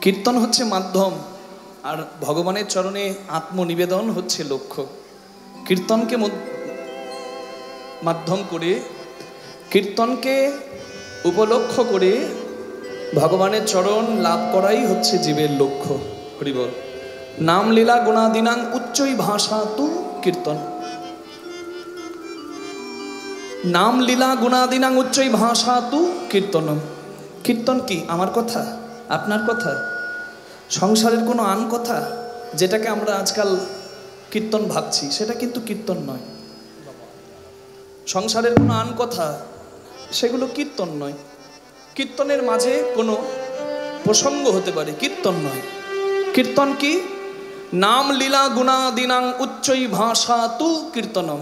কীর্তন হচ্ছে মাধ্যম, আর ভগবানের চরণে আত্মনিবেদন হচ্ছে লক্ষ্য। কীর্তনকে মাধ্যম করে, কীর্তনকে উপলক্ষ করে ভগবানের চরণ লাভ করাই হচ্ছে জীবের লক্ষ্য। হরি বল। নাম লীলা গুণাদিনাং উচ্চই ভাষা তু কীর্তন। নাম লীলা গুণাদিনাং উচ্চই ভাষা তু কীর্তনম। কীর্তন কি? আমার কথা, আপনার কথা, সংসারের কোনো আন কথা যেটাকে আমরা আজকাল কীর্তন ভাবছি, সেটা কিন্তু কীর্তন নয়। সংসারের কোনো আন কথা, সেগুলো কীর্তন নয়। কীর্তনের মাঝে কোনো প্রসঙ্গ হতে পারে, কীর্তন নয়। কীর্তন কি? নাম লীলা গুণাদিনাং উচ্চই ভাষা তু কীর্তনম।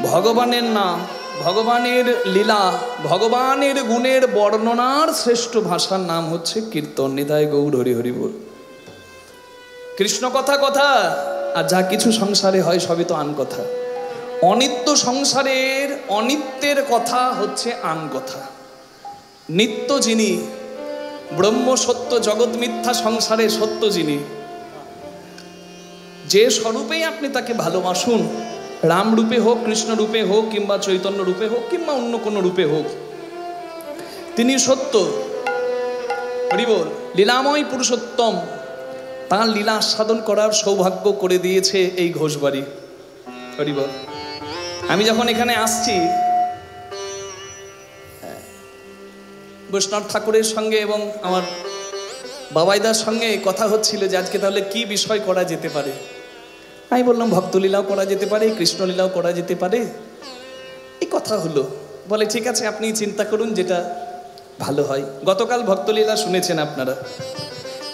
ভগবানের নাম, ভগবানের লীলা, ভগবানের গুণের বর্ণনার শ্রেষ্ঠ ভাষার নাম হচ্ছে কীর্তন। নিতাই গৌর হরি হরি বল। কৃষ্ণ কথা কথা, আর যা কিছু সংসারে হয় সবই তো আন কথা। অনিত্য সংসারের অনিত্যের কথা হচ্ছে আন কথা। নিত্য যিনি, ব্রহ্ম সত্য জগৎ মিথ্যা, সংসারে সত্য যিনি, যে স্বরূপেই আপনি তাকে ভালোবাসুন, রাম রূপে হোক, কৃষ্ণ রূপে হোক, কিংবা চৈতন্য রূপে হোক, কিংবা অন্য কোনো রূপে হোক, তিনি সত্য। হরি বল। লীলাময় পুরুষোত্তম, তাঁর লীলা আস্বাদন করার সৌভাগ্য করে দিয়েছে এই ঘোষবাড়ি। হরি বল। আমি যখন এখানে আসছি, বৈষ্ণব ঠাকুরের সঙ্গে এবং আমার বাবাইদার সঙ্গে কথা হচ্ছিল যে আজকে তাহলে কি বিষয় করা যেতে পারে। আমি বললাম ভক্তলীলাও করা যেতে পারে, কৃষ্ণলীলাও করা যেতে পারে। এই কথা হলো। বলে ঠিক আছে, আপনি চিন্তা করুন যেটা ভালো হয়। গতকাল ভক্তলীলা শুনেছেন আপনারা।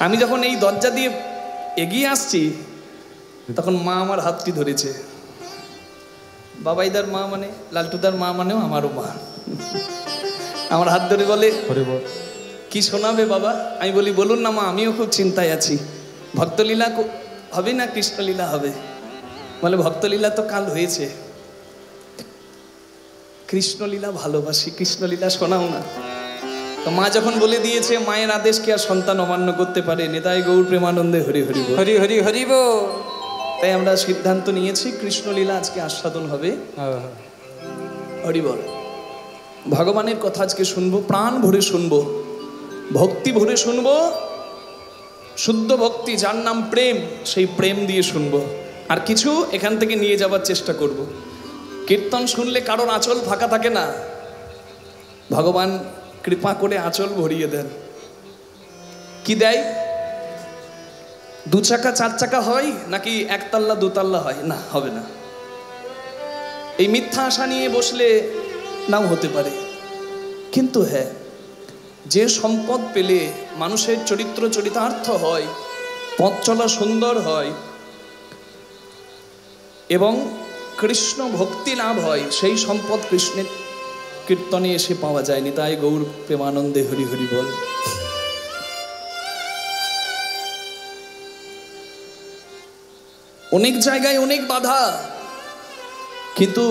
আমি যখন এই দরজা দিয়ে এগিয়ে আসছি, তখন মা আমার হাতটি ধরেছে। বাবাইদার মা মানে, লালটুদার মা মানেও আমারও মা। আমার হাত ধরে বলে কি শোনাবে বাবা? আমি বলি বলুন না মা, আমিও খুব চিন্তায় আছি। ভক্তলীলা হবে না কৃষ্ণলীলা হবে? বলে ভক্তলীলা তো কাল হয়েছে, কৃষ্ণলীলা ভালোবাসি, কৃষ্ণলীলা শোনাও না। তো মা যখন বলে দিয়েছে, মায়ের আদেশকে আর সন্তান অমান্য করতে পারে? নিতাই গৌর প্রেমানন্দে হরি হরি হরি হরি হরি বল। তাই আমরা সিদ্ধান্ত নিয়েছি কৃষ্ণলীলা আজকে আস্বাদন হবে। হরি বল। ভগবানের কথা আজকে শুনবো, প্রাণ ভরে শুনবো, ভক্তি ভরে শুনবো। শুদ্ধ ভক্তি, যার নাম প্রেম, সেই প্রেম দিয়ে শুনবো। আর কিছু এখান থেকে নিয়ে যাবার চেষ্টা করব। কীর্তন শুনলে কারোর আঁচল ফাঁকা থাকে না। ভগবান কৃপা করে আঁচল ভরিয়ে দেন। কি দেয়? 2 চাকা 4 চাকা হয় নাকি 1 তাল্লা 2 তাল্লা হয়? না, হবে না। এই মিথ্যা আশা নিয়ে বসলে নাও হতে পারে। কিন্তু হ্যাঁ, যে সম্পদ পেলে মানুষের চরিত্র চরিতার্থ হয়, পথ চলা সুন্দর হয় এবং কৃষ্ণ ভক্তি লাভ হয়, সেই সম্পদ কৃষ্ণের কীর্তনে এসে পাওয়া যায়। নিতাই গৌর প্রেমানন্দে হরি হরি বল। অনেক জায়গায় অনেক বাধা, কিন্তু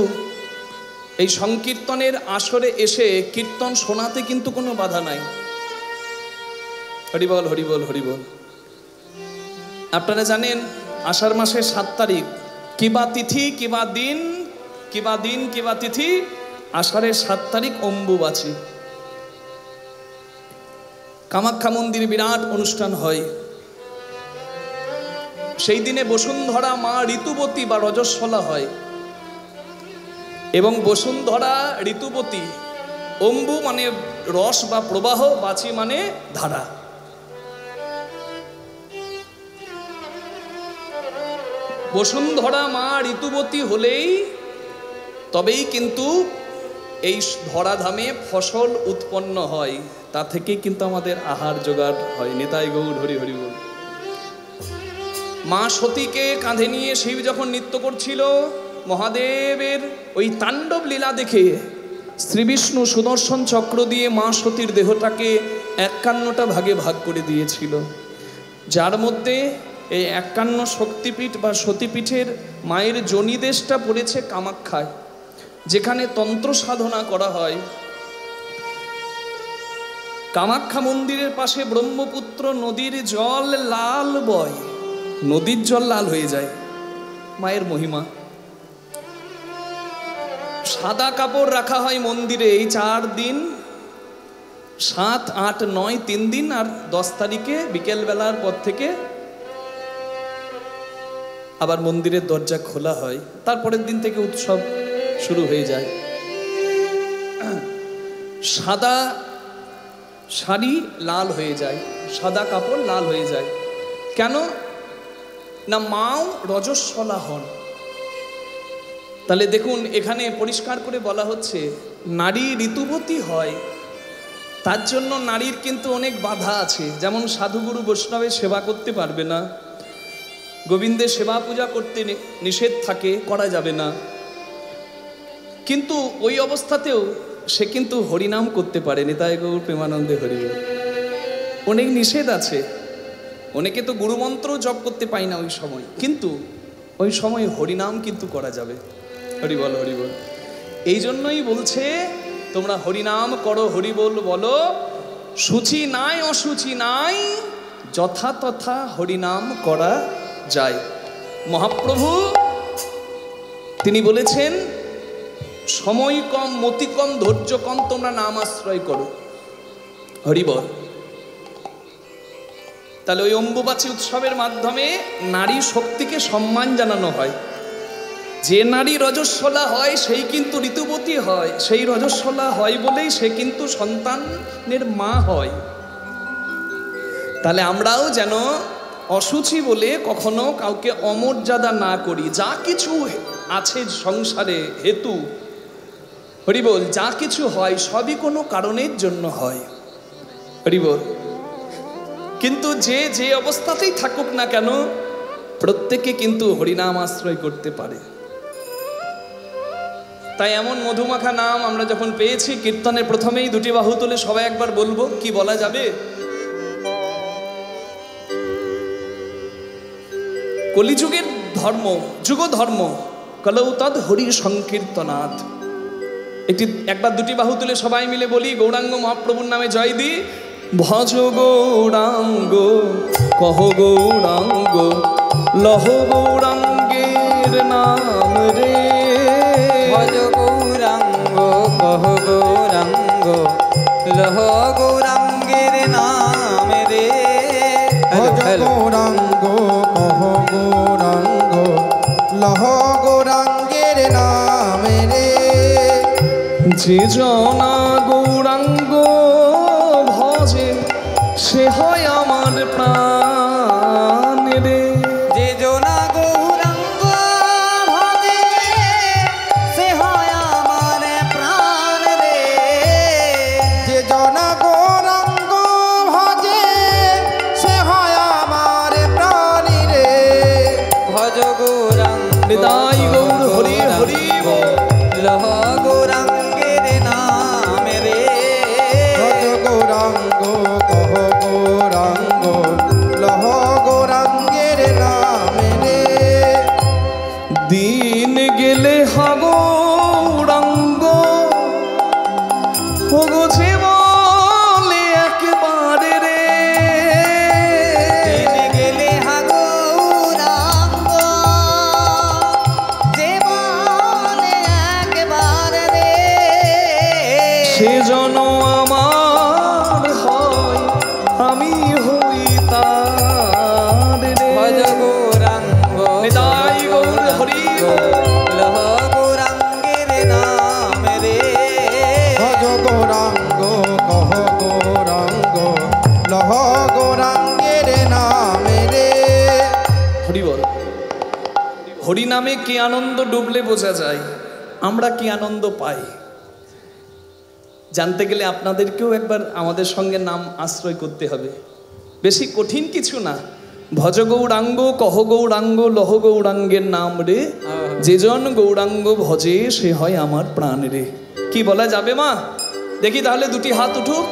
এই সংকীর্তনের আসরে এসে কীর্তন শোনাতে কিন্তু কোনো বাধা নাই। হরি বল হরি বল হরি বল। আপনারা জানেন আষাঢ় মাসের 7 তারিখ, কিবা তিথি কিবা দিন, কিবা দিন কিবা তিথি, আষাঢ়ের 7 তারিখ অম্বুবাচী। কামাখ্যা মন্দিরে বিরাট অনুষ্ঠান হয়। সেই দিনে বসুন্ধরা মা ঋতুবতী বা রজস্বলা হয় এবং বসুন্ধরা ঋতুবতী, অম্বু মানে রস বা প্রবাহ, বাচী মানে ধারা। বসুন্ধরা মা ঋতুবতী হলেই তবেই কিন্তু এই ধরাধামে ফসল উৎপন্ন হয়, তা থেকেই কিন্তু আমাদের আহার জোগাড় হয়। নিতাই গৌর হরি হরি বল। মা সতীকে কাঁধে নিয়ে শিব যখন নৃত্য করছিল, মহাদেবের ওই তাণ্ডব লীলা দেখে শ্রী বিষ্ণু সুদর্শন চক্র দিয়ে মা সতীর দেহটাকে 51টা ভাগে ভাগ করে দিয়েছিল, যার মধ্যে এই 51 শক্তিপীঠ বা সতীপীঠের মায়ের জনিদেশটা পড়েছে কামাখ্যায়, যেখানে তন্ত্র সাধনা করা হয়। কামাখ্যা মন্দিরের পাশে ব্রহ্মপুত্র নদীর জল লাল বয়, নদীর জল লাল হয়ে যায়, মায়ের মহিমা। সাদা কাপড় রাখা হয় মন্দিরে এই 4 দিন, 7, 8, 9, 3 দিন, আর 10 তারিখে বিকেল বেলার পর থেকে আবার মন্দিরের দরজা খোলা হয়। তারপরের দিন থেকে উৎসব শুরু হয়ে যায়। সাদা শাড়ি লাল হয়ে যায়, সাদা কাপড় লাল হয়ে যায়। কেন না মাও রজস্বলা হন। তাহলে দেখুন এখানে পরিষ্কার করে বলা হচ্ছে নারী ঋতুবতী হয়, তার জন্য নারীর কিন্তু অনেক বাধা আছে। যেমন সাধুগুরু বৈষ্ণবের সেবা করতে পারবে না, গোবিন্দের সেবা পূজা করতে নিষেধ থাকে, করা যাবে না। কিন্তু ওই অবস্থাতেও সে কিন্তু হরিনাম করতে পারে। নিতাই গৌর প্রেমানন্দে হরি বল। অনেক নিষেধ আছে, অনেকে তো গুরুমন্ত্র জপ করতে পায় না ওই সময়, কিন্তু ওই সময় হরিনাম কিন্তু করা যাবে। হরি বল হরি বল। এই জন্যই বলছে তোমরা হরিনাম করো, হরি বল বলো, সূচি নাই অসুচি নাই, যথা তথা হরিনাম করা যায়। মহাপ্রভু তিনি বলেছেন সময় কম, মতি কম, ধৈর্য কম, তোমরা নাম আশ্রয় করো, হরি বল। তাহলে ওই অম্বুবাচী উৎসবের মাধ্যমে নারী শক্তিকে সম্মান জানানো হয়। যে নারী রজস্বলা হয় সেই কিন্তু ঋতুবতী হয়, সেই রজস্বলা হয় বলেই সে কিন্তু সন্তানের মা হয়। তাহলে আমরাও যেন অসুচি বলে কখনো কাউকে অমর্যাদা না করি। যা কিছু আছে সংসারে হেতু, হরিবল, যা কিছু হয় সবই কোনো কারণের জন্য হয়, হরিবল। কিন্তু যে যে অবস্থাতেই থাকুক না কেন প্রত্যেকে কিন্তু হরিনাম আশ্রয় করতে পারে। তাই এমন মধুমাখা নাম আমরা যখন পেয়েছি, কীর্তনের প্রথমেই 2টি বাহু তুলে সবাই একবার বলবো, কি বলা যাবে? কলিযুগের ধর্ম, যুগ ধর্ম, কলৌ তদ হরি সংকীর্তনাথ। একবার 2টি বাহু তুলে সবাই মিলে বলি, গৌরাঙ্গ মহাপ্রভুর নামে জয় দি। ভজ গৌরাঙ্গ কহ গৌরাঙ্গ লহ গৌরাঙ্গের নাম রে, ভজ গৌরাঙ্গ কহ গৌরাঙ্গ লহ গৌরাঙ্গের নাম রে, ভজ গৌরাঙ্গ কহ গৌরাঙ্গ লহ গৌরাঙ্গের নাম রে। যে জনা গৌরাঙ্গ ভজে সে হয় আমার প্রাণ রে, যে জনা গৌরাঙ্গ ভজে সে হয় আমার প্রাণ রে, যে জনা গৌরাঙ্গ ভজে সে হয় আমার প্রাণ রে। ভজ গৌরাঙ্গ নিতাই গৌর হরি হরি বল, লহ গৌরাঙ্গের নাম রে, ভজ গৌরাঙ্গ কহ গৌরাঙ্গ লহ গৌরাঙ্গের নাম রে। দিন গেলে হব গৌরাঙ্গ ওগো যে বলে একবারে রে, দিন গেলে হা গৌরাঙ্গ যে বলে একবার রে, সেজন আমার হয় আমি হই তার রে। ভজ গৌরাঙ্গ নিতাই গৌর হরি বল, লহ গৌরাঙ্গের নাম রে, ভজ গৌরাঙ্গ কহ গৌরাঙ্গ লহ গৌরাঙ্গের নাম রে। হরি বল। হরি নামে কি আনন্দ ডুবলে বোঝা যায়, আমরা কি আনন্দ পাই। জানতে গেলে আপনাদেরকেও একবার আমাদের সঙ্গে নাম আশ্রয় করতে হবে। বেশি কঠিন কিছু না। ভজ গৌরাঙ্গ কহ গৌরাঙ্গ লহ গৌরাঙ্গের নাম রে, যেজন গৌরাঙ্গ ভজে সে হয় আমার প্রাণ রে। কি বলা যাবে মা? দেখি তাহলে 2টি হাত উঠুক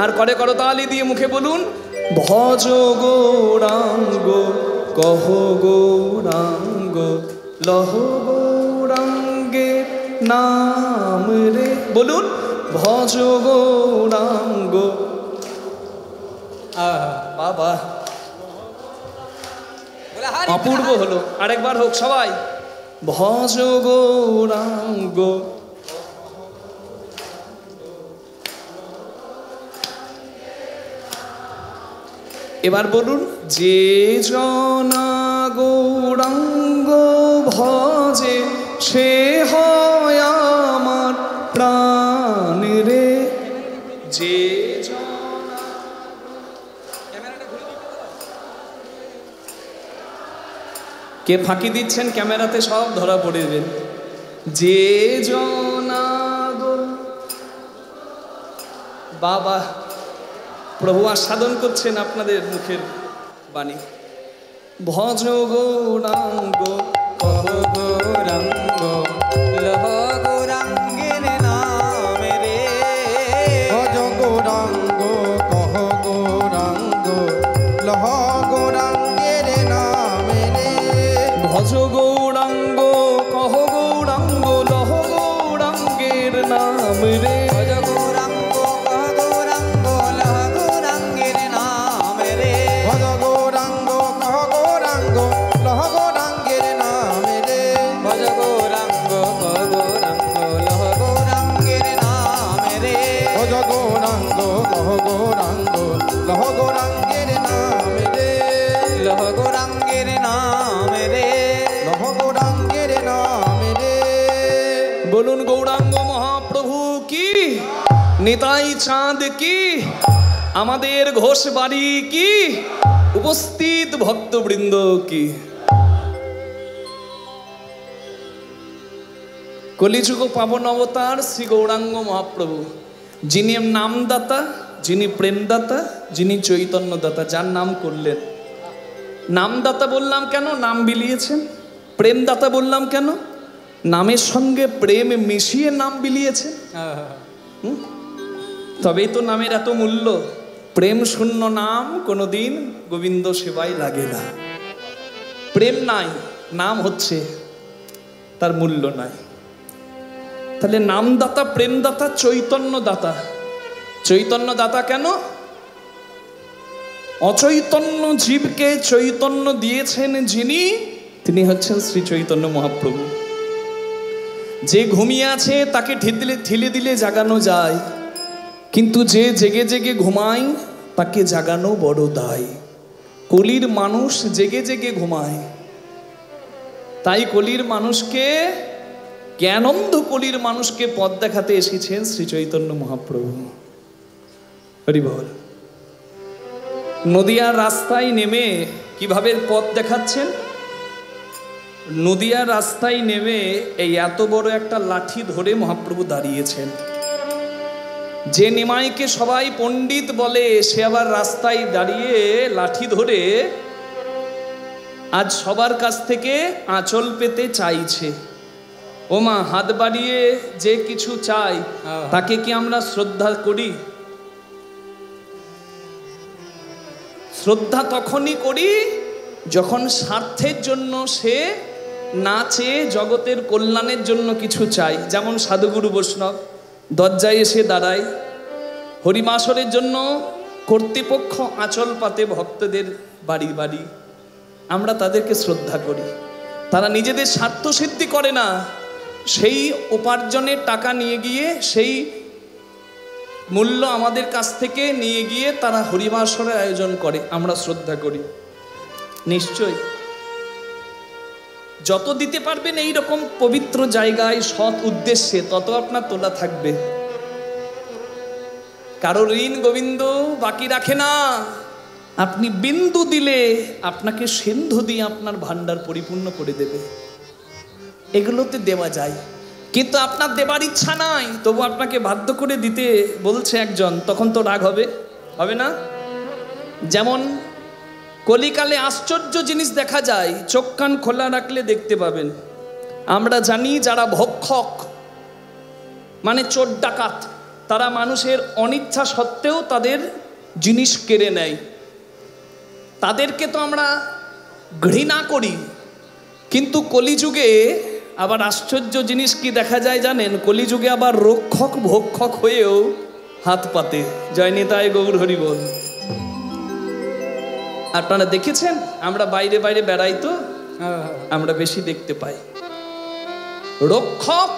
আর করে করতালি দিয়ে মুখে বলুন, ভজ গৌরাঙ্গ কহ গৌরাঙ্গ লহ গৌরাঙ্গের নাম রে। বলুন, ভজ গৌরাঙ্গ। বাবা অপূর্ব হলো, আরেকবার হোক সবাই, ভজ গৌরাঙ্গ। এবার বলুন, যে জনা গৌরাঙ্গ ভজে সে হয় আমার প্রাণ রে। যে কে ফাঁকি দিচ্ছেন ক্যামেরাতে সব ধরা পড়বেন। যে জনা বাবা প্রভু আস্বাদন করছেন আপনাদের মুখের বাণী। ভজ গৌরাঙ্গ কহ গৌরাঙ্গ লহ গৌরাঙ্গের নাম রে। ভজ গৌরাঙ্গ কহ গৌরাঙ্গ লহ গৌরাঙ্গের নাম রে। ভজ গৌরাঙ্গ কহ গৌরাঙ্গ লহ গৌরাঙ্গের নাম রে। ভজ গৌরাঙ্গ কহ গৌরাঙ্গ লহ গৌরাঙ্গের নাম রে। ভজ গৌরাঙ্গ কহ গৌরাঙ্গ লহ গৌরাঙ্গের নাম রে। ভজ গৌরাঙ্গ কহ গৌরাঙ্গ লহ গৌরাঙ্গের নাম রে। ভজ গৌরাঙ্গ কহ গৌরাঙ্গ লহ গৌরাঙ্গের নাম রে। লহ গৌরাঙ্গের নাম রে। লহ গৌরাঙ্গের নাম রে। বলুন গৌরাঙ্গ মহাপ্রভু কি, নিতাই চাঁদ কি, আমাদের ঘোষ বাড়ি কি, উপস্থিত ভক্তবৃন্দ কি। কলিযুগ পাবন অবতার শ্রী গৌরাঙ্গ মহাপ্রভু, যিনি নামদাতা, যিনি প্রেমদাতা, যিনি চৈতন্যদাতা, যার নাম করলেন। নামদাতা বললাম কেন? নাম বিলিয়েছেন। প্রেমদাতা বললাম কেন? নামের সঙ্গে প্রেম মিশিয়ে নাম বিলিয়েছেন। তবেই তো নামের এত মূল্য। প্রেম শূন্য নাম কোনোদিন গোবিন্দ সেবায় লাগে না। প্রেম নাই, নাম হচ্ছে, তার মূল্য নাই। তাহলে নামদাতা, প্রেমদাতা, চৈতন্যদাতা। চৈতন্যদাতা কেন? অচৈতন্য জীবকে চৈতন্য দিয়েছেন যিনি, তিনি হচ্ছেন শ্রী চৈতন্য মহাপ্রভু। যে ঘুমিয়ে আছে তাকে ঠেলে দিলে জাগানো যায়, কিন্তু যে জেগে জেগে ঘুমায় তাকে জাগানো বড় দায়। কলির মানুষ জেগে জেগে ঘুমায়, তাই কলির মানুষকে, জ্ঞানন্ধ কলির মানুষকে পথ দেখাতে এসেছেন শ্রী চৈতন্য মহাপ্রভু। হরি বল। নদিয়ার রাস্তায় নেমে কিভাবে পথ দেখাচ্ছেন? নদিয়ার রাস্তায় নেমে এই এত বড় একটা লাঠি ধরে মহাপ্রভু দাঁড়িয়েছেন। যে নিমাইকে সবাই পণ্ডিত বলে, সে আবার রাস্তায় দাঁড়িয়ে লাঠি ধরে আজ সবার কাছ থেকে আঁচল পেতে চাইছে। ও মা, হাত বাড়িয়ে যে কিছু চাই তাকে কি আমরা শ্রদ্ধা করি? শ্রদ্ধা তখনই করি যখন স্বার্থের জন্য সে না চেয়ে জগতের কল্যাণের জন্য কিছু চাই। যেমন সাধুগুরু বৈষ্ণব দরজায় এসে দাঁড়ায়, হরিমাসরের জন্য কর্তৃপক্ষ আঁচল পাতে ভক্তদের বাড়ি বাড়ি, আমরা তাদেরকে শ্রদ্ধা করি। তারা নিজেদের স্বার্থ সিদ্ধি করে না, সেই উপার্জনের টাকা নিয়ে গিয়ে, সেই মূল্য আমাদের কাছ থেকে নিয়ে গিয়ে তারা হরিবাসরের আয়োজন করে, আমরা শ্রদ্ধা করি। নিশ্চয় যত দিতে পারবেন এই রকম পবিত্র জায়গায় সৎ উদ্দেশ্যে, তত আপনার তোলা থাকবে। কারো ঋণ গোবিন্দ বাকি রাখে না। আপনি বিন্দু দিলে আপনাকে সিন্ধু দিয়ে আপনার ভান্ডার পরিপূর্ণ করে দেবে। এগুলোতে দেওয়া যায়, কিন্তু আপনার দেবার ইচ্ছা নাই, তবু আপনাকে বাধ্য করে দিতে বলছে একজন, তখন তো রাগ হবে, হবে না? যেমন কলিকালে আশ্চর্য জিনিস দেখা যায়, চোখ কান খোলা রাখলে দেখতে পাবেন। আমরা জানি যারা ভক্ষক মানে চোর ডাকাত, তারা মানুষের অনিচ্ছা সত্ত্বেও তাদের জিনিস কেড়ে নেয়। তাদেরকে তো আমরা ঘৃণা করি, কিন্তু কলিযুগে আবার আশ্চর্য জিনিস কি দেখা যায় জানেন, কলিযুগে আবার রক্ষক ভক্ষক হয়েও হাত পাতে। জয় নিতাই গৌর হরি বল। আপনারা দেখেছেন, আমরা বাইরে বাইরে বেড়াই তো আমরা বেশি দেখতে পাই, রক্ষক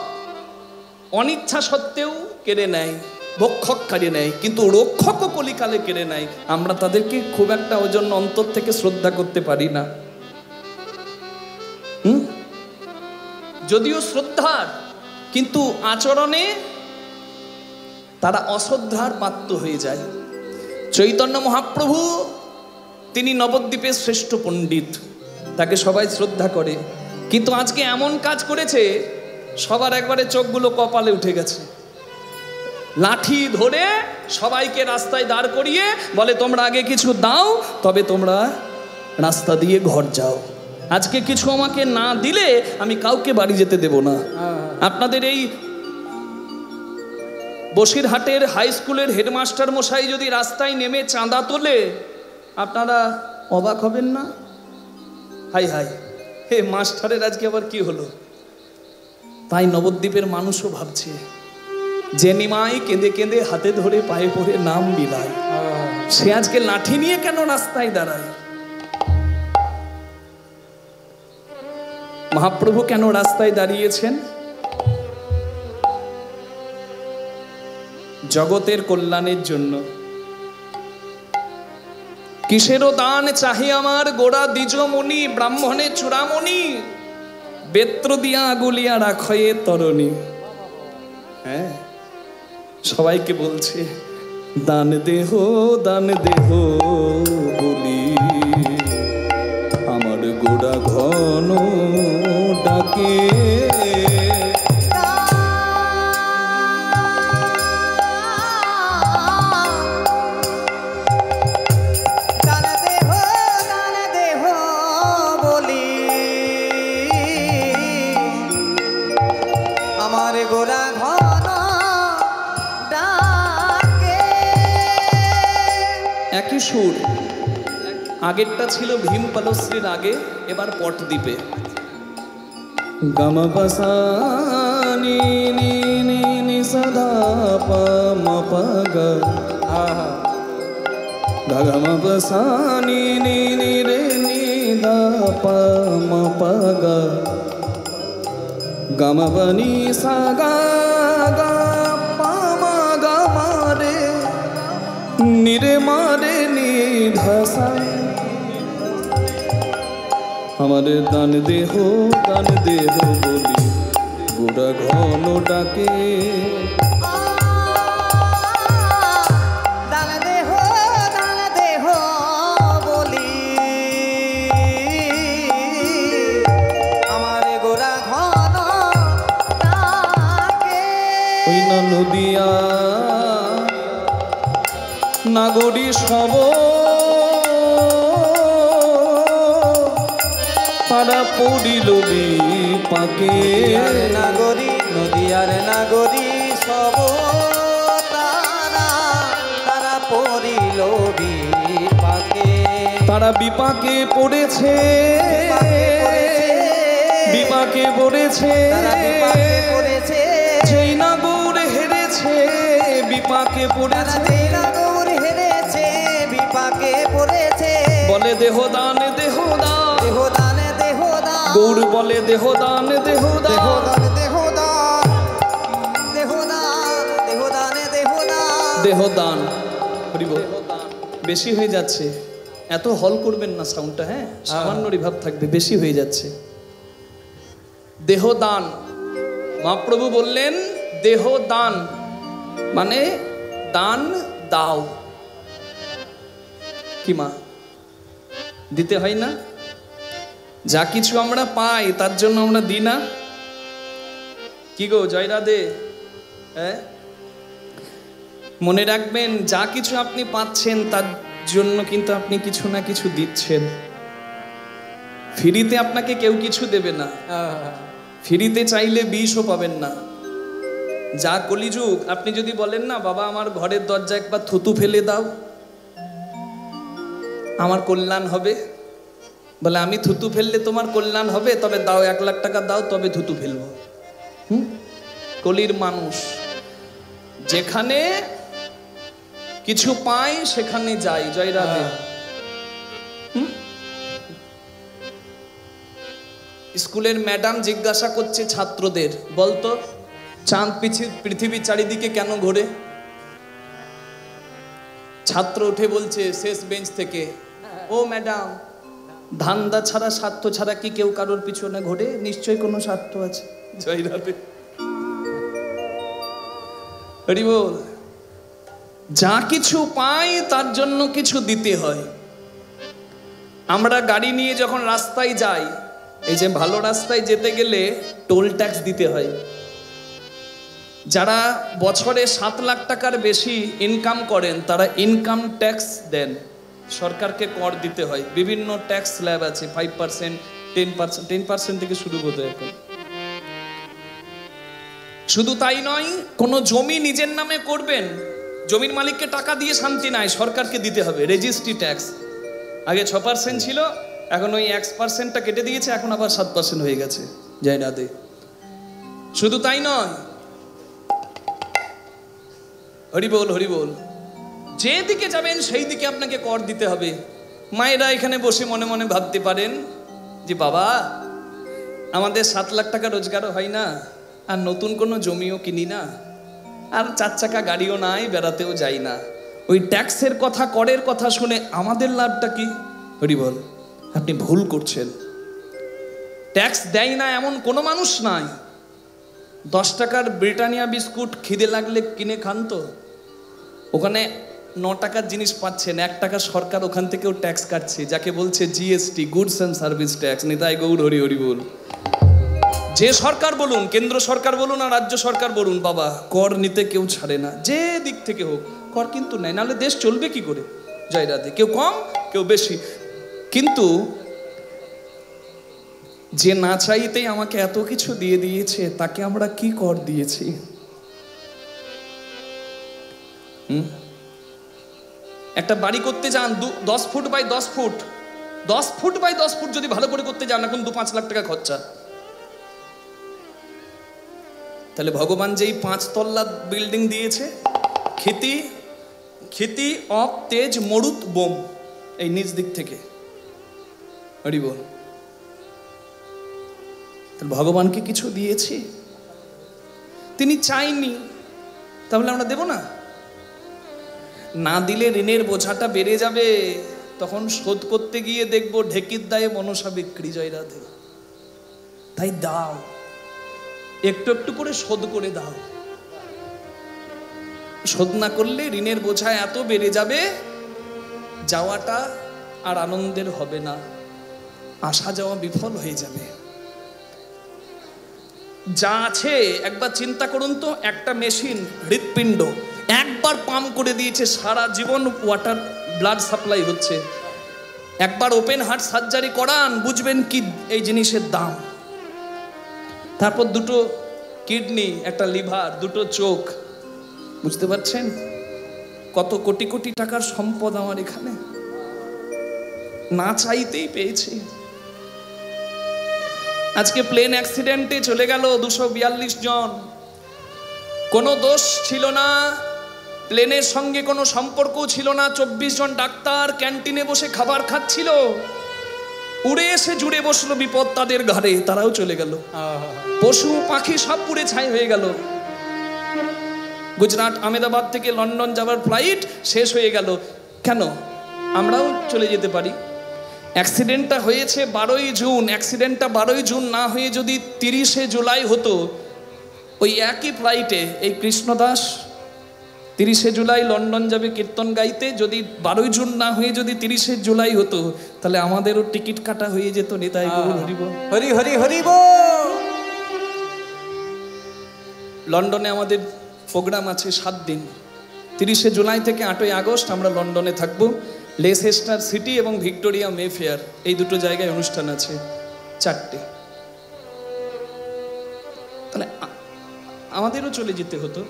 অনিচ্ছা সত্ত্বেও কেড়ে নেয়, ভক্ষক কেড়ে নেয়, কিন্তু রক্ষকও কলিকালে কেড়ে নেয়। আমরা তাদেরকে খুব একটা ওই জন্য অন্তর থেকে শ্রদ্ধা করতে পারি না। যদিও শ্রদ্ধার, কিন্তু আচরণে তারা অশ্রদ্ধার পাত্র হয়ে যায়। চৈতন্য মহাপ্রভু তিনি নবদ্বীপের শ্রেষ্ঠ পণ্ডিত, তাকে সবাই শ্রদ্ধা করে, কিন্তু আজকে এমন কাজ করেছে সবার একবারে চোখগুলো কপালে উঠে গেছে। লাঠি ধরে সবাইকে রাস্তায় দাঁড় করিয়ে বলে তোমরা আগে কিছু দাও তবে তোমরা রাস্তা দিয়ে ঘর যাও। আজকে কিছু আমাকে না দিলে আমি কাউকে বাড়ি যেতে দেব না। আপনাদের এই বসিরহাটের হাই স্কুলের হেডমাস্টার মশাই যদি রাস্তায় নেমে চাঁদা তোলে আপনারা অবাক হবেন না? হাই হাই, হে মাস্টারের আজকে আবার কি হলো? তাই নবদ্বীপের মানুষও ভাবছে যে নিমাই কেঁদে কেঁদে হাতে ধরে পায়ে পড়ে নাম বিলায়, সে আজকে লাঠি নিয়ে কেন রাস্তায় দাঁড়ায়? মহাপ্রভু কেন রাস্তায় দাঁড়িয়েছেন? জগতের কল্যাণের জন্য। কিসেরও দান চাহি আমার গোড়া দ্বিজমণি, ব্রাহ্মণের চূড়ামণি, বেত্র দিয়া আগুলিয়া রাখয়ে তরণী। হ্যাঁ, সবাইকে বলছে দান দেহ বলি, আমার গোড়া ঘন ডাকে। একই সুর, আগেরটা ছিল ভীম পালশ্রীর আগে, এবার পটদ্বীপে গামা পাসানি নি নি নি সদা পা মা পা গা, গামা পাসানি নি নি রে নি দা পা মা পা গা, গামা বানি সা গা গা পা মা গা মা রে নিরে মারে নিধসা। আমাদের দান দেহ বলি গোড়া ঘন ডাকে। দান দেহ বলি আমার গোড়া ঘন ডাকে। ওই না নদিয়া নাগরী সব তারা পড়িল বিপাকে। নাগরী নদিয়ার নাগরী সব তারা পড়িল বিপাকে। তারা বিপাকে পড়েছে, বিপাকে পড়েছে, সেই নাগর হেরেছে বিপাকে পড়েছে, বিপাকে পড়েছে। বলে দেহদান দেহদান দেহদান দেহদান, গৌর বলে দেহদান দেহদান দেহদান দেহদান দেহদান দেহদান দেহদান। হরিব, বেশি হয়ে যাচ্ছে, এত হল করবেন না সাউন্ডটা। হ্যাঁ, সামান্য রিভাব থাকবে, বেশি হয়ে যাচ্ছে। দেহদান, মহাপ্রভু বললেন দেহদান মানে দান দাও। কি মা, দিতে হয় না? যা কিছু আমরা পাই তার জন্য আমরা দিই না? কি গো জয় রাধে। হ্যাঁ, মনে রাখবেন যা কিছু আপনি পাচ্ছেন তার জন্য কিন্তু আপনি কিছু না কিছু দিচ্ছেন। ফ্রিতে আপনাকে কেউ কিছু দেবে না, ফ্রিতে চাইলে বিষও পাবেন না। যা কলিযুগ, আপনি যদি বলেন না বাবা আমার ঘরের দরজা একবার থুতু ফেলে দাও আমার কল্যাণ হবে, বলে আমি থুতু ফেললে তোমার কল্যাণ হবে, তবে দাও 1 লাখ টাকা দাও, তবে থুতু ফেলবো। কলির মানুষ, যেখানে কিছু পাই সেখানে যাই। জয় রাধে। স্কুলের ম্যাডাম জিজ্ঞাসা করছে ছাত্রদের, বলতো চাঁদ পৃথিবী চারিদিকে কেন ঘোরে? ছাত্র উঠে বলছে শেষ বেঞ্চ থেকে, ও ম্যাডাম, ধান্দা ছাড়া স্বার্থ ছাড়া কি কেউ কারোর পিছনে ঘোরে? নিশ্চয়ই কোনো স্বার্থ আছে। জয় রাধে। হরি বল। যা কিছু পাই তার জন্য কিছু দিতে হয়। আমরা গাড়ি নিয়ে যখন রাস্তায় যাই, এই যে ভালো রাস্তায় যেতে গেলে টোল ট্যাক্স দিতে হয়। যারা বছরে 7 লাখ টাকার বেশি ইনকাম করেন তারা ইনকাম ট্যাক্স দেন, সরকারকে কর দিতে হয়। বিভিন্ন ট্যাক্স স্ল্যাব আছে, 5%, 10% থেকে শুরু হতে এখন। শুধু তাই নয়, কোনো জমি নিজের নামে করবেন, জমির মালিককে টাকা দিয়ে শান্তি নাই, সরকারকে দিতে হবে রেজিস্ট্রি ট্যাক্স। আগে 6% ছিল, এখন ওই 1%টা কেটে দিয়েছে, এখন আবার 7% হয়ে গেছে। জয় রাধে। শুধু তাই নয়, হরি বল হরি বল, যেদিকে যাবেন সেই দিকে আপনাকে কর দিতে হবে। মায়েরা এখানে বসে মনে মনে ভাবতে পারেন যে বাবা, আমাদের 7 লাখ টাকা রোজগারও হয় না, আর নতুন কোনো জমিও কিনি না, আর 4 চাকা গাড়িও নাই, বেড়াতেও যাই না, ওই ট্যাক্সের কথা, করের কথা শুনে আমাদের লাভটা কি? হরি বল। আপনি ভুল করছেন। ট্যাক্স দেয় না এমন কোনো মানুষ নাই। 10 টাকার ব্রিটানিয়া বিস্কুট খিদে লাগলে কিনে খান তো, ওখানে 9 টাকার জিনিস পাচ্ছেন, 1 টাকা সরকার ওখান থেকেও ট্যাক্স কাটছে, যাকে বলছে GST, goods and service tax. Nitai Gaur Hari Hari বল। যে সরকার বলুন, কেন্দ্র সরকার বলুন আর রাজ্য সরকার বলুন, বাবা কর নিতে কেউ ছাড়ে না, যে দিক থেকে হোক কর কিন্তু নেয়, নাহলে দেশ চলবে কি করে? জয় রাধে। কেউ কম কেউ বেশি, কিন্তু যে না চাইতেই আমাকে এত কিছু দিয়ে দিয়েছে তাকে আমরা কি কর দিয়েছি? একটা বাড়ি করতে যান 10 foot by 10 foot, 10 foot by 10 foot যদি ভালো করে করতে যান, এখন 2-5 লাখ টাকা খরচা। তাহলে ভগবান যেই 5 তল্লা বিল্ডিং দিয়েছে, ক্ষিতি অফ তেজ মরুত বোম, এই নিচ দিক থেকে। হরি বল। ভগবানকে কিছু দিয়েছি, তিনি চাইনি, তাহলে আমরা দেব না? না দিলে ঋণের বোঝাটা বেড়ে যাবে, তখন শোধ করতে গিয়ে দেখবো ঢেকির দায়ে মনসা বিক্রি। জয় রাধে। তাই দাও, একটু একটু করে শোধ করে দাও। শোধ না করলে ঋণের বোঝা এত বেড়ে যাবে, যাওয়াটা আর আনন্দের হবে না, আসা যাওয়া বিফল হয়ে যাবে। যা আছে একবার চিন্তা করুন তো, একটা মেশিন হৃৎপিণ্ড একবার পাম্প করে দিয়েছে, সারা জীবন ওয়াটার ব্লাড সাপ্লাই হচ্ছে। একবার ওপেন হার্ট সার্জারি করান, বুঝবেন কি এই জিনিসের দাম। তারপর 2টো কিডনি, একটা লিভার, 2টো চোখ, বুঝতে পারছেন কত কোটি কোটি টাকার সম্পদ আমার এখানে, না চাইতেই পেয়েছি। আজকে প্লেন অ্যাক্সিডেন্টে চলে গেল 242 জন, কোনো দোষ ছিল না, প্লেনের সঙ্গে কোনো সম্পর্ক ছিল না। 24 জন ডাক্তার ক্যান্টিনে বসে খাবার খাচ্ছিল, উড়ে এসে জুড়ে বসলো বিপদ তাদের ঘাড়ে, তারাও চলে গেল। পশু পাখি সব পুড়ে ছাই হয়ে গেল। গুজরাট আহমেদাবাদ থেকে লন্ডন যাওয়ার ফ্লাইট শেষ হয়ে গেল। কেন? আমরাও চলে যেতে পারি। অ্যাক্সিডেন্টটা হয়েছে 12ই জুন, অ্যাক্সিডেন্টটা 12ই জুন না হয়ে যদি 30শে জুলাই হতো, ওই একই ফ্লাইটে এই কৃষ্ণদাস 30শে জুলাই লন্ডন যাবে কীর্তন গাইতে, যদি 12ই জুন না হয়ে যদি 30শে জুলাই হতো, তাহলে আমাদেরও টিকিট কাটা হয়ে যেত। নিতাই গৌর হরি বল। হরি হরি হরি বল। লন্ডনে আমাদের প্রোগ্রাম আছে 7 দিন, 30শে জুলাই থেকে 8ই আগস্ট আমরা লন্ডনে থাকবো। লেসেস্টার সিটি এবং ভিক্টোরিয়া মে ফেয়ার, এই 2টো জায়গায় অনুষ্ঠান আছে, 4টে। তাহলে আমাদেরও চলে যেতে হতো।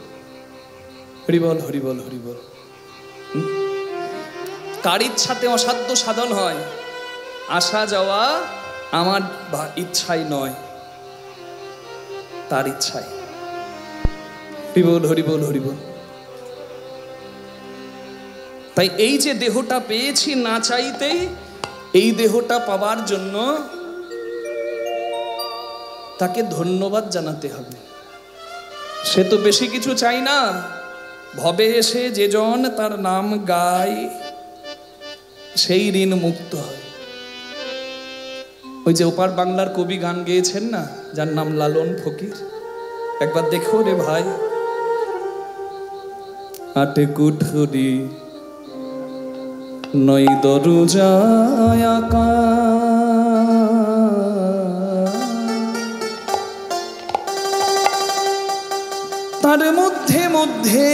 হরিবল হরিবল হরিবল। কার ইচ্ছাতে অসাধ্য সাধন হয়, আসা যাওয়া আমার ইচ্ছাই নয়, তার ইচ্ছাই। হরিবোল হরিবোল হরিবোল। তাই এই যে দেহটা পেয়েছি না চাইতেই, এই দেহটা পাবার জন্য তাকে ধন্যবাদ জানাতে হবে। সে তো বেশি কিছু চাই না, ভবে এসে যে জন তার নাম গায় সেই ঋণ মুক্ত হয়। ওই যে ওপার বাংলার কবি গান গেয়েছেন না, যার নাম লালন ফকির, একবার দেখো রে ভাই। আটে কুঠুরি নই দরজায় আঁকা, তার মধ্যে মধ্যে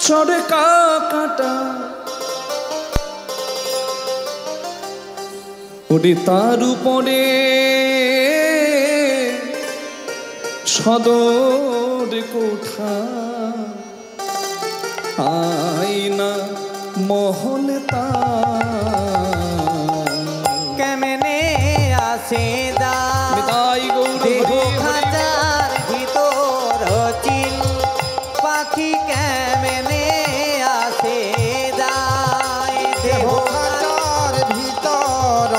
চড়কা কাটা, ওরে তার উপরে সদর কোঠা, আয়না মহল কেমনে আসে দা তাই দেহ খাঁচার ভিতর চিল পাখি কেমনে আসে যায়, দেহ খাঁচার ভিতর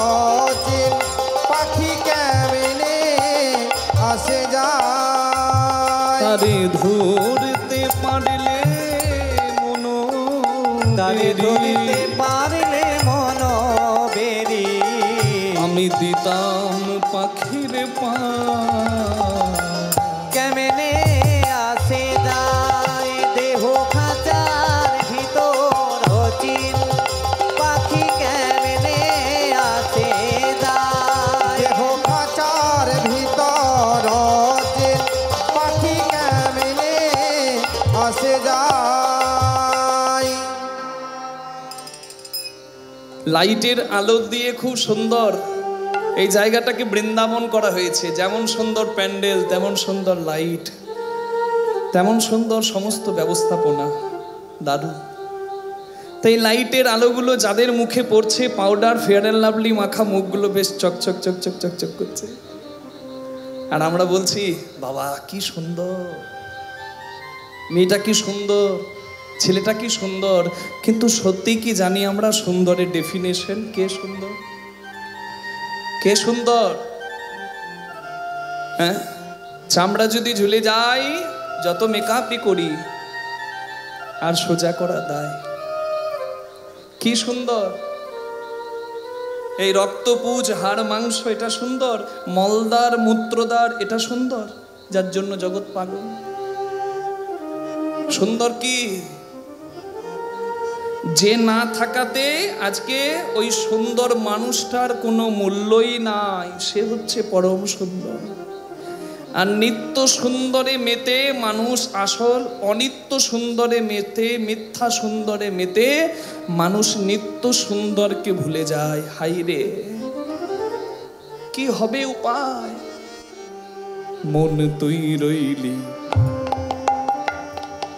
চিল পাখি কেমনে আসে যায়, তারে ধরতে পারলে মন, তারে ধরতে পারলে মন বেরি, আমি দিতাম পাখির পা, কেমনে আসে যায় দেহ খাঁচার ভিতর চিল পাখি কেমনে আসে যায়, দেহ খাঁচার ভিতর চিল পাখি কেমনে আসে যায়। লাইটের আলো দিয়ে খুব সুন্দর এই জায়গাটাকে বৃন্দাবন করা হয়েছে। যেমন সুন্দর প্যান্ডেল, তেমন সুন্দর লাইট, তেমন সুন্দর সমস্ত ব্যবস্থাপনা, দারুণ। তাই লাইটের আলোগুলো যাদের মুখে পড়ছে, পাউডার ফেয়ার অ্যান্ড লাভলি মাখা মুখগুলো বেশ চকচক চকচক চকচক করছে। আর আমরা বলছি বাবা কি সুন্দর, মেয়েটা কি সুন্দর, ছেলেটা কি সুন্দর। কিন্তু সত্যি কি জানি আমরা সুন্দরের ডেফিনেশন? কে সুন্দর, কে সুন্দর? হ্যাঁ, চামড়া যদি ঝুলে যায়, যত মেকআপই করি আর সোজা করা দায়। কি সুন্দর এই রক্তপুজ হাড় মাংস, এটা সুন্দর। মলদার মূত্রদার, এটা সুন্দর, যার জন্য জগৎ পাগল। সুন্দর কি যে না থাকাতে আজকে ওই সুন্দর মানুষটার কোনো মূল্যই নাই, সে হচ্ছে পরম সুন্দর। আর নিত্য সুন্দরে মেতে মানুষ আসল, অনিত্য সুন্দরে মেতে, মিথ্যা সুন্দরে মেতে মানুষ নিত্য সুন্দরকে ভুলে যায়। হাই রে, কি হবে উপায়? মন তুই রইলি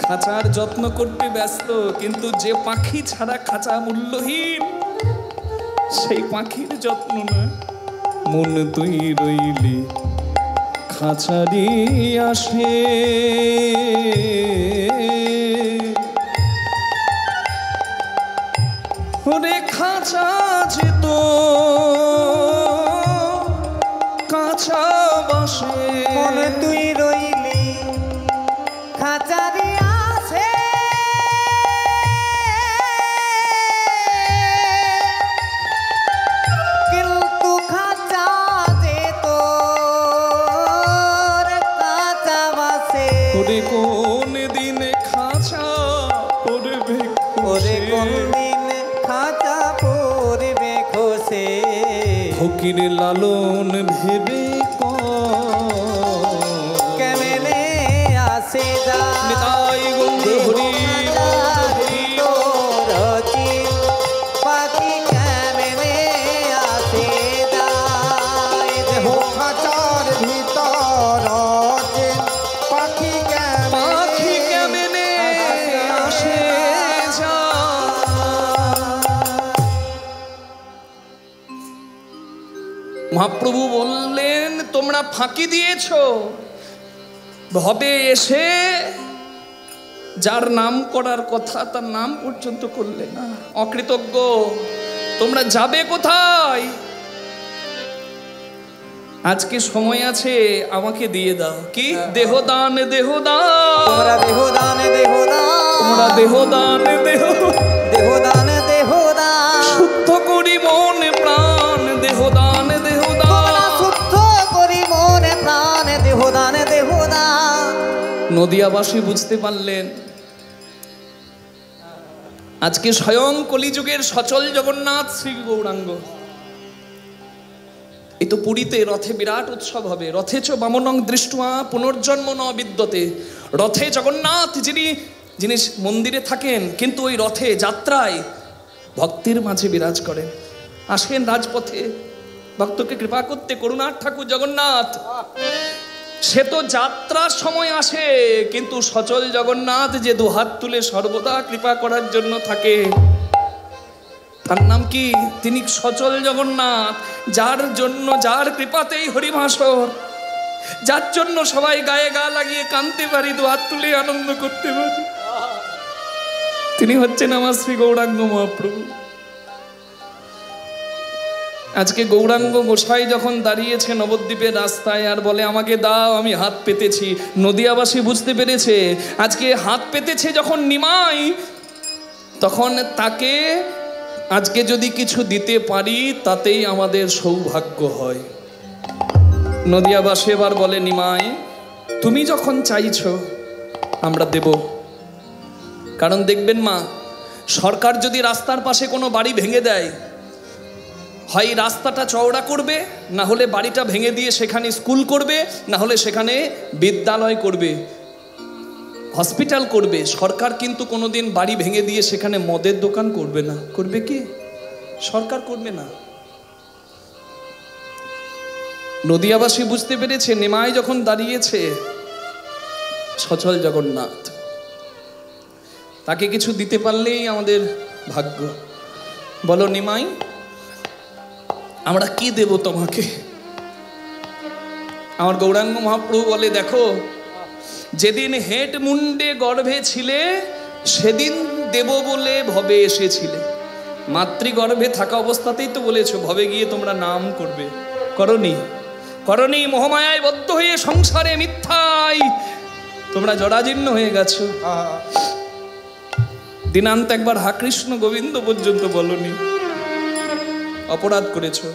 খাঁচার যত্ন করতে ব্যস্ত, কিন্তু যে পাখি ছাড়া খাঁচা মূল্যহীন, সেই পাখির যত্ন না। মন তুই রইলি খাঁচারি আসে, ওরে খাঁচা যেত কাঁচা বাসে, মন তুই রইলি খাঁচারি আসে, কিন্তু খাঁচা যেত কাঁচা বাসে, ওরে কোন দিনে খাঁচা পড়বে ওরে কোন দিন খাঁচা পড়বে খসে, ফকির লালন ভেবে কেমনে আসে যায় নিতাই গৌর হরি পাখি কেমনে আসে যায়, দেহ খাঁচার ভিতর পাখি পাখি কেমনে আসে যায়। মহাপ্রভু বললেন তোমরা ফাঁকি দিয়েছো, ভবে এসে যার নাম করার কথা তার নাম পর্যন্ত করলে না। অকৃতজ্ঞ, তোমরা যাবে কোথায়? আজকে সময় আছে, আমাকে দিয়ে দাও। কি? দেহদান, দেহদান, তোমরা দেহদান দেহদান, তোমরা দেহদান, দেহদান দেহদান, শুদ্ধ করি মন প্রাণ, দেহদান, দেহদান, শুদ্ধ করি মনে প্রাণ, দেহদান দেহদান। নদিয়াবাসী বুঝতে পারলেন আজকে স্বয়ং কলিযুগের সচল জগন্নাথ শ্রী গৌরাঙ্গ। এই তো পুরীতে রথে বিরাট উৎসব হবে। রথে চ বামনং দৃষ্ট্বা পুনর্জন্ম ন বিদ্যতে। রথে জগন্নাথ যিনি মন্দিরে থাকেন, কিন্তু ওই রথে যাত্রায় ভক্তের মাঝে বিরাজ করেন, আসেন রাজপথে ভক্তকে কৃপা করতে। করুণার ঠাকুর জগন্নাথ, সে তো যাত্রার সময় আসে, কিন্তু সচল জগন্নাথ যে দুহাত তুলে সর্বদা কৃপা করার জন্য থাকে, তার নাম কি? তিনি সচল জগন্নাথ, যার জন্য, যার কৃপাতেই হরিভাসর, যার জন্য সবাই গায়ে গা লাগিয়ে কাঁদতে পারি, দুহাত তুলে আনন্দ করতে পারি। তিনি হচ্ছেন আমার শ্রী গৌরাঙ্গ মহাপ্রভু। আজকে গৌরাঙ্গ গোসাই যখন দাঁড়িয়েছে নবদ্বীপের রাস্তায় আর বলে আমাকে দাও, আমি হাত পেতেছি, নদিয়াবাসী বুঝতে পেরেছে আজকে হাত পেতেছে যখন নিমাই, তখন তাকে আজকে যদি কিছু দিতে পারি তাতেই আমাদের সৌভাগ্য হয়। নদিয়াবাসী এবার বলে নিমাই, তুমি যখন চাইছো আমরা দেব। কারণ দেখবেন মা, সরকার যদি রাস্তার পাশে কোনো বাড়ি ভেঙে দেয়, হয় রাস্তাটা চওড়া করবে, না হলে বাড়িটা ভেঙে দিয়ে সেখানে স্কুল করবে, না হলে সেখানে বিদ্যালয় করবে, হসপিটাল করবে। সরকার কিন্তু কোনোদিন বাড়ি ভেঙে দিয়ে সেখানে মদের দোকান করবে না। করবে কি? সরকার করবে না। নদিয়াবাসী বুঝতে পেরেছে নিমাই যখন দাঁড়িয়েছে সচল জগন্নাথ, তাকে কিছু দিতে পারলেই আমাদের ভাগ্য। বলো নিমাই, আমরা কি দেব তোমাকে? আমার গৌরাঙ্গ মহাপ্রভু বলে, দেখো, যেদিন হেট মুন্ডে গর্ভে ছিলে সেদিন দেব বলে ভবে এসেছিলে। মাতৃগর্ভে থাকা অবস্থাতেই তো বলেছো ভবে গিয়ে তোমরা নাম করবে, করনি? করনি। মোহমায়ায় বদ্ধ হয়ে সংসারে মিথ্যায় তোমরা জরাজীর্ণ হয়ে গেছো। দিনান্ত একবার হা কৃষ্ণ গোবিন্দ পর্যন্ত বলনি, অপরাধ করেছো।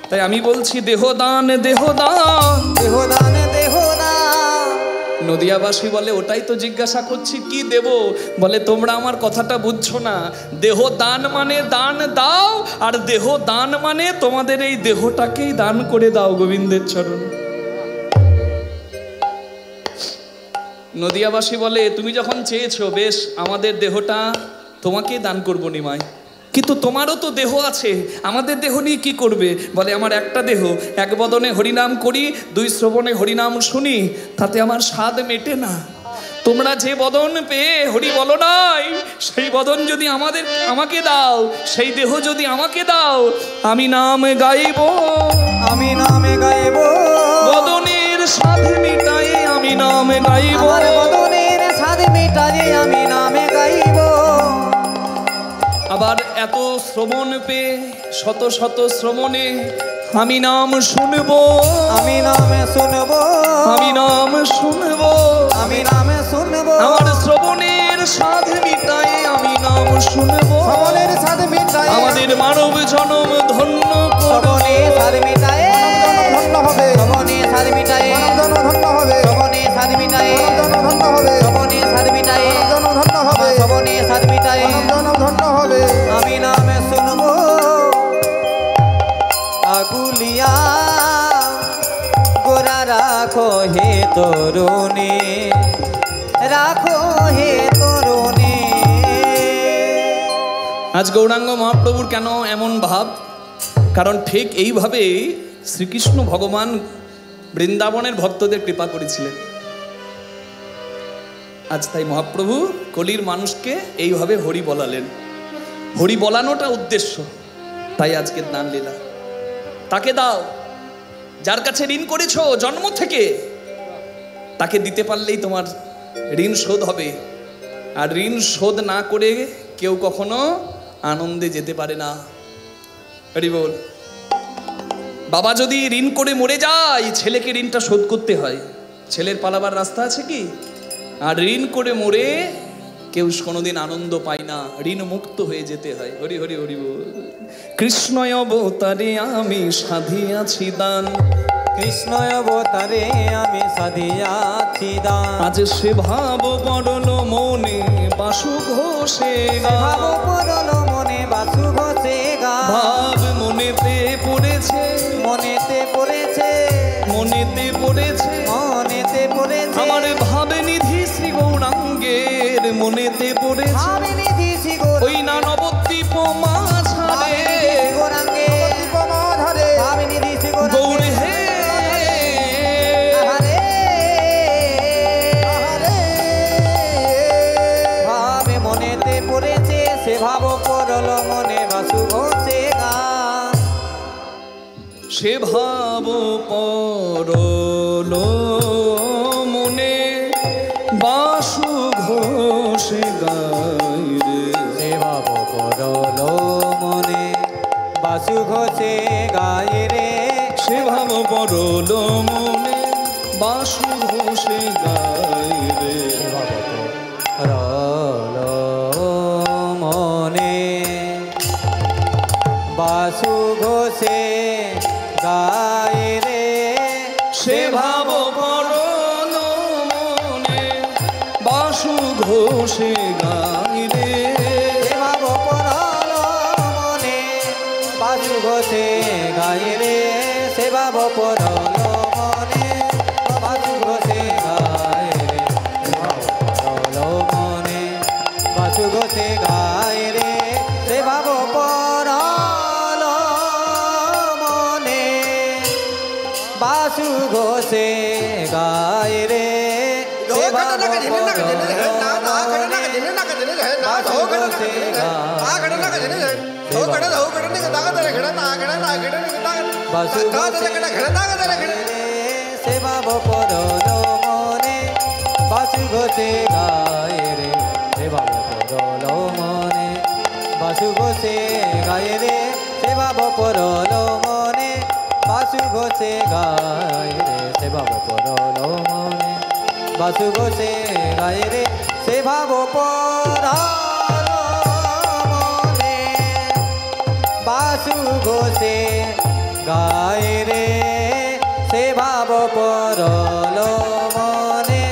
তাই আমি বলছি দেহদান, দেহদান, দেহদান দেহদান। নদিয়াবাসী বলে ওটাই তো জিজ্ঞাসা করছি, কি দেব? বলে তোমরা আমার কথাটা বুঝছো না। দেহ দান মানে দান দাও, আর দেহ দান মানে তোমাদের এই দেহটাকেই দান করে দাও গোবিন্দের চরণ। নদিয়াবাসী বলে তুমি যখন চেয়েছো, বেশ, আমাদের দেহটা তোমাকেই দান করবো নিমাই, কিন্তু তোমারও তো দেহ আছে, আমাদের দেহ নিয়ে কি করবে? বলে আমার একটা দেহ, এক বদনে হরিনাম করি, দুই শ্রবণে হরিনাম শুনি, তাতে আমার স্বাদ মেটে না। তোমরা যে বদন পেয়ে হরি বলো নাই, সেই বদন যদি আমাকে দাও, সেই দেহ যদি আমাকে দাও, আমি নাম গাইব, আমি নামে গাইব, বদনের স্বাদ মিটাই আমি নাম গাইব, বদনের স্বাদ মিটাই আমি নামে গাইব। আবার এত শ্রবণ পেয়ে শত শত শ্রবণে আমি নাম শুনব, আমি নামে শুনব, আমি নাম শুনব, আমি নামে শুনব। আমার শ্রবণের স্বাদ মিটাই আমি নাম শুনব, শ্রবণের স্বাদ মিটাই আমাদের মানব জনম ধন্য করো। শ্রবণের স্বাদ মিটাই ধন্য হবে, শ্রবণের স্বাদ মিটাই ধন্য হবে, শ্রবণের স্বাদ মিটাই ধন্য হবে, শ্রবণের স্বাদ মিটাই ধন্য হবে, শ্রবণের স্বাদ মিটাই ধন্য হবে। আমি নামে শুনব আগুলিয়া গোরা রাখো হে তরুণী, রাখো হে তরুণী। আজ গৌরাঙ্গ মহাপ্রভুর কেন এমন ভাব? কারণ ঠিক এইভাবেই শ্রীকৃষ্ণ ভগবান বৃন্দাবনের ভক্তদের কৃপা করেছিলেন। আজ তাই মহাপ্রভু কলির মানুষকে এইভাবে হরি বলালেন। হরি বলানোটা উদ্দেশ্য, তাই আজকের দান লীলা। তাকে দাও। যার কাছে ঋণ করেছো জন্ম থেকে, তাকে দিতে পারলেই তোমার ঋণ শোধ হবে। আর ঋণ শোধ না করে কেউ কখনো আনন্দে যেতে পারে না। হরি বল। বাবা যদি ঋণ করে মরে যায়, ছেলেকে ঋণটা শোধ করতে হয়। ছেলের পালাবার রাস্তা আছে কি? আর ঋণ করে মরে কেউ কোনোদিন আনন্দ পায় না, ঋণ মুক্ত হয়ে যেতে হয়। হরি হরি হরি বল। কৃষ্ণ অবতারে আমি সাধিয়াছি দান, কৃষ্ণ অবতারে আমি সাধিয়াছি দান। আজ সে ভাব পড়ল মনে বাসু ঘোষে ভাব পড়ল মনে বাসু ঘোষে গা। ভাব মনেতে পড়েছে, মনেতে পড়েছে, মনেতে পড়েছে, মনেতে পড়েছে আমার ভাবে নিধি শ্রী গৌরাঙ্গের মনেতে পড়েছে। ভাবে নিধি শ্রী গৌরাঙ্গের, ওই না নবদ্বীপ মাঝারে গৌরাঙ্গের ভাবে নিধি শ্রী গৌর গৌরাঙ্গের। হে ভাবে মনেতে পড়েছে, সে ভাব পড়ল মনে বাসু ঘোষে গান। সে ভাব পরল মনে বাসু ঘোষে গায় রে। সে ভাব পড়ল মনে বাসু ঘোষে গায়ে রে। সে ভাব পরল মনে বাসু ঘোষে গায় রে। সে ভাব পড়ল মনে বাসু ঘোষে গায়ে রে। সে ভাব পরল মনে বাসু ঘোষে গায় রে। সে ভাব পড়ল মনে বাসু ঘোষে গায়ে রে। সে ভাব পড়ল মনে বাসু ঘোষে গায়ে রে। সে ভাব পড়ল মনে বাসু ঘোষে গায়ে রে। সে ভাব পড়ল মনে বাসু ঘোষে গায়ে রে। সে ভাব সে ভাব পড়ল মনে বাসু ঘোষে গায়ে রে। সে ভাব পড়ল মনে বাসু ঘোষে গায়ে রে। সে ভাব পড়ল মনে বাসু ঘোষে গায়ে রে। সে ভাব পড়ল মনে বাসু ঘোষে গায়ে রে। সে ভাব পড়ল মনে বাসু ঘোষে গায়ে রে। সে ভাব পড়ল মনে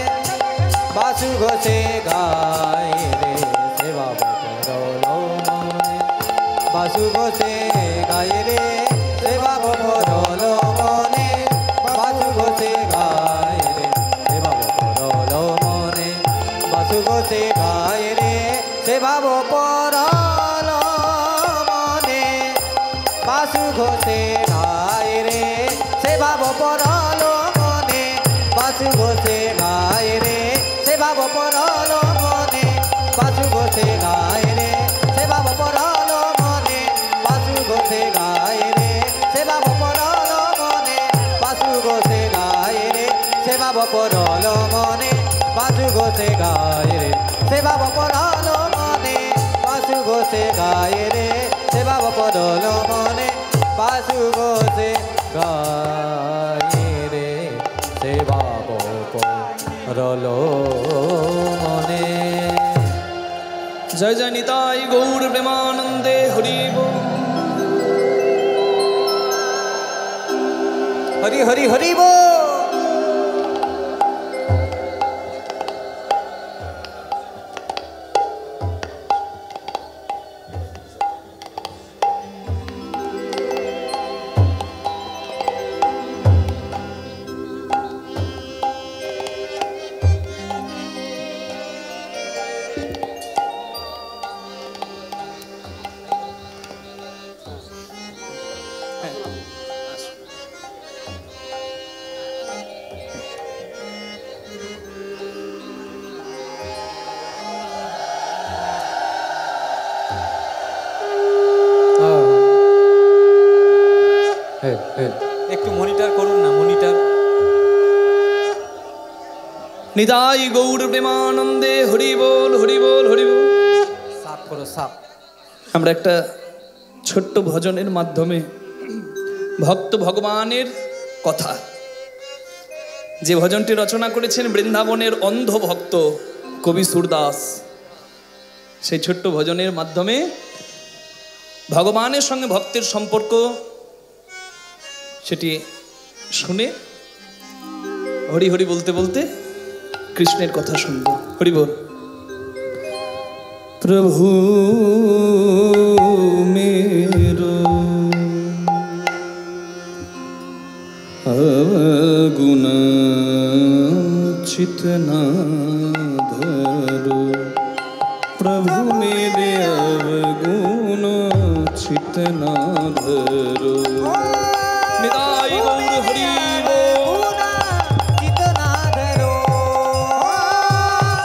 বাসু ঘোষে গায়ে রে। সে ভাব পড়ল মনে বাসু ঘোষে গায়ে রে। সে ভাব পড়ল মনে বাসু ঘোষে গায়ে রে। সে ভাব পড়ল মনে বাসু ঘোষে গায়ে রে। সে ভাব পড়ল মনে বাসু ঘোষে গায়ে রে। সে ভাব পড়ল মনে বাসু ঘোষে গায়ে রে। সে ভাব পড়ল মনে বাসু ঘোষে গায়ে রে। সে ভাব পড়ল মনে বাসু ঘোষে গায়ে রে। সে ভাব পড়ল মনে বাসু ঘোষে গায়ে রে। সে ভাব পড়ল মনে বাসু ঘোষে গায়ে রে। সে ভাব পড়ল মনে বাসু ঘোষে গায়ে রে। সে ভাব পড়ল মনে বাসু ঘোষে গায়ে রে। সে ভাব পড়ল মনে। জয় জয় নিতাই গৌর প্রেমানন্দে হরি বল। হরি হরি হরি বল। একটু মনিটর করুন না, মনিটর। নিতাই গৌর প্রেমানন্দে হরি বল হরি বল হরি বল। সাপ করো, সাপ। আমরা একটা ছোট্ট ভজনের মাধ্যমে ভক্ত ভগবানের কথা, যে ভজনটি রচনা করেছেন বৃন্দাবনের অন্ধ ভক্ত কবি সুরদাস, সেই ছোট্ট ভজনের মাধ্যমে ভগবানের সঙ্গে ভক্তের সম্পর্ক সেটি শুনে হরি হরি বলতে বলতে কৃষ্ণের কথা শুনব। হরি বল। প্রভু मेरो अवगुण चित ना धरो, प्रभु मेरे अवगुण चित ना धरो। निताई गौर हरि बोल। चित ना धरो,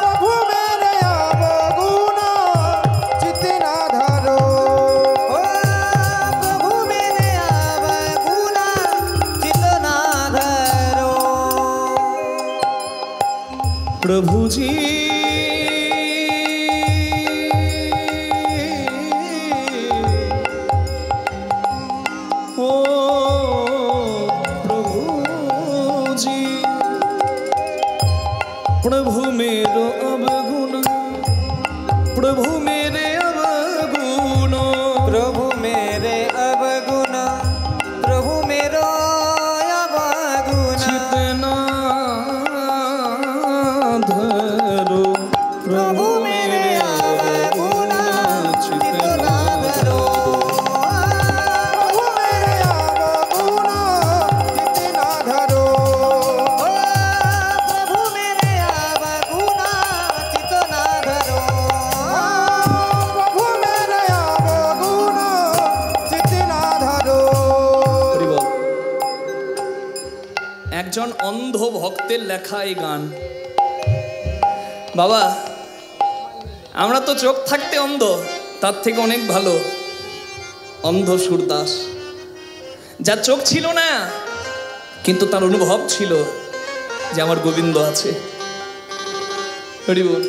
प्रभु मेरे अवगुण चित ना धरो। प्रभु मेरे अवगुण चित ना धरो। प्रभु जी प्रभु मेरो अवगुण, प्रभु मेरे अवगुण, प्रभु मेरे अवगुण, प्रभु मेरो अवगुण चित ना धरो, प्रभु मेरे अवगुण चित ना धरो। प्रभु मेरे अवगुण चित ना धरो। प्रभु मेरे अवगुण चित ना धरो। प्रभु मेरे अवगुण चित ना धरो। হরি বল। একজন অন্ধ ভক্তের লেখা এই গান। বাবা, আমরা তো চোখ থাকতে অন্ধ, তার থেকে অনেক ভালো অন্ধ সুরদাস, যার চোখ ছিল না কিন্তু তার অনুভব ছিল যে আমার গোবিন্দ আছে। হরি বল।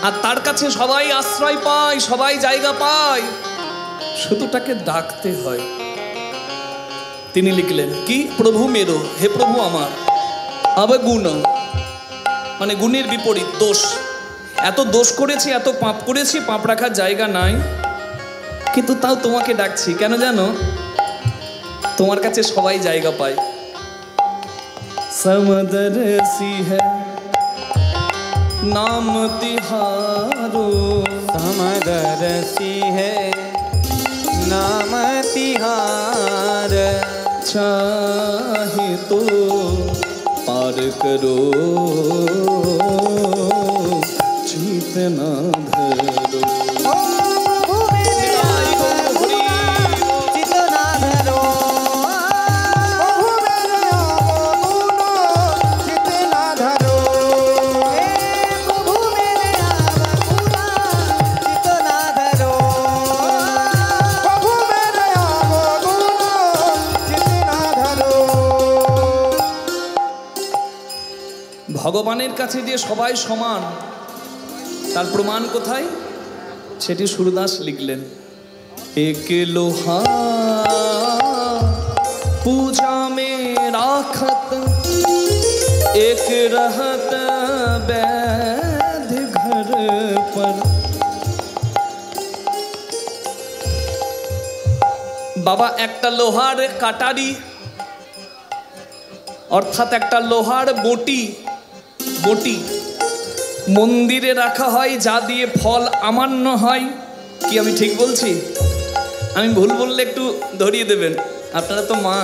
আর তার কাছে সবাই আশ্রয় পায়, সবাই জায়গা পায়, শুধু তাকে ডাকতে হয়। তিনি লিখলেন কি, প্রভু মেরো, হে প্রভু আমার, অবগুণ মানে গুণের বিপরীত, দোষ। এত দোষ করেছি, এত পাপ করেছি, পাপ রাখার জায়গা নাই, কিন্তু তাও তোমাকে ডাকছি। কেন জানো? তোমার কাছে সবাই জায়গা পায়। সমদর্শী হ্যায় नाम तिहारो, समदर्शी है नाम तिहार। चाहे तो पार करो चित ना धरो। प्रभु मेरे अवगुण चित ना धरो। प्रभु मेरे अवगुण चित ना धरो। प्रभु मेरे अवगुण चित ना धरो। प्रभु मेरे अवगुण चित ना धरो। ভগবানের কাছে যে সবাই সমান, তার প্রমাণ কোথায়? সেটি সুরদাস লিখলেন। एक लोहा पूजा में राखत, एक रहत वैद्य घर पर। বাবা, একটা লোহার কাটারি অর্থাৎ একটা লোহার বটি মন্দিরে রাখা হয়, যা দিয়ে ফল আমান্য হয়। কি আমি ঠিক বলছি? আমি ভুল বললে একটু ধরিয়ে দেবেন, আপনারা তো মা,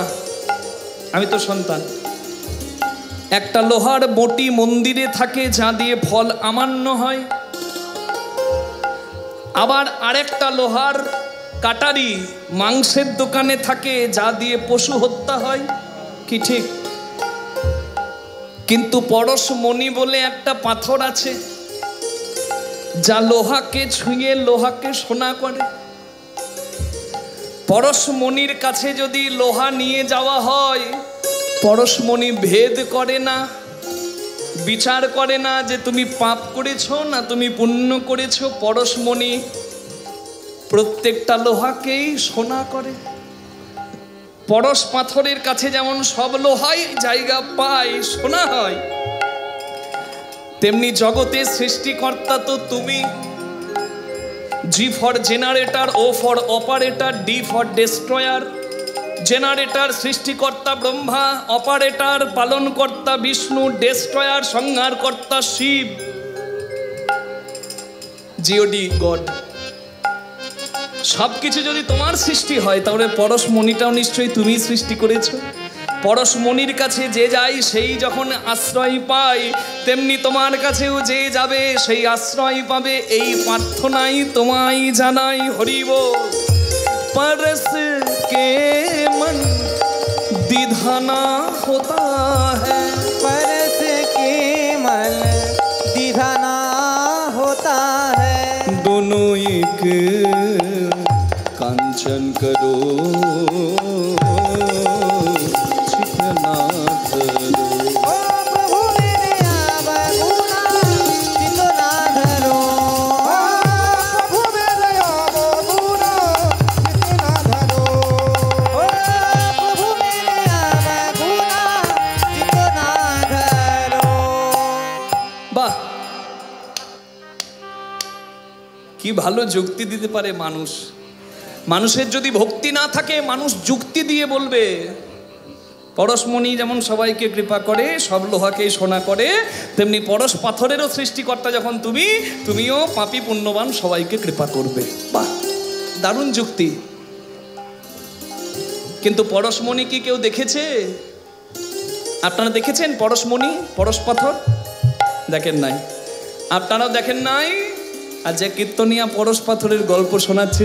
আমি তো সন্তান। একটা লোহার বটি মন্দিরে থাকে, যা দিয়ে ফল আমান্য হয়। আবার আরেকটা লোহার কাটারি মাংসের দোকানে থাকে, যা দিয়ে পশু হত্যা হয়। কি ঠিক? কিন্তু পরশমণি বলে একটা পাথর আছে, যা লোহাকে ছুঁয়ে লোহাকে সোনা করে। পরশমণির কাছে যদি লোহা নিয়ে যাওয়া হয়, পরশমণি ভেদ করে না, বিচার করে না যে তুমি পাপ করেছো না তুমি পুণ্য করেছো। পরশমণি প্রত্যেকটা লোহাকেই সোনা করে। পরশ পাথরের কাছে যেমন সব লোহাই জায়গা পায়, সোনা হয়, তেমনি জগতের সৃষ্টিকর্তা তো তুমি। G for generator, O for operator, D for destroyer. Generator সৃষ্টিকর্তা ব্রহ্মা, অপারেটর পালনকর্তা বিষ্ণু, ডেস্ট্রয়ার সংহারকর্তা শিব। G O D god. সবকিছু যদি তোমার সৃষ্টি হয় তাহলে পরশমণিটাও নিশ্চয়ই তুমি সৃষ্টি করেছো। পরশমণির কাছে যে যায় সেই যখন আশ্রয় পায়, তেমনি তোমার কাছেও যে যাবে সেই আশ্রয় পাবে। এই প্রার্থনাই তোমায় জানাই। হরি বল। परस के मन दिधाना होता है, परस के मन दिधाना होता है। दोनों एक कांचन करो चितना धरो। ओ प्रभु मेरे आबगुना चितना धरो। ओ प्रभु मेरे आबगुना चितना धरो। ओ प्रभु मेरे आबगुना चितना धरो। বাহ, কি ভালো যুক্তি দিতে পারে মানুষ। মানুষের যদি ভক্তি না থাকে মানুষ যুক্তি দিয়ে বলবে। পরশমণি যেমন সবাইকে কৃপা করে, সব লোহাকেই সোনা করে, তেমনি পরশ পাথরেরও সৃষ্টিকর্তা যখন তুমি, তুমিও পাপী পুণ্যবান সবাইকে কৃপা করবে। বাহ, দারুণ যুক্তি। কিন্তু পরশমণি কি কেউ দেখেছে? আপনারা দেখেছেন পরশমণি, পরশ পাথর? দেখেন নাই। আপনারাও দেখেন নাই। আর যে কীর্তনিয়া পরশ পাথরের গল্প শোনাচ্ছে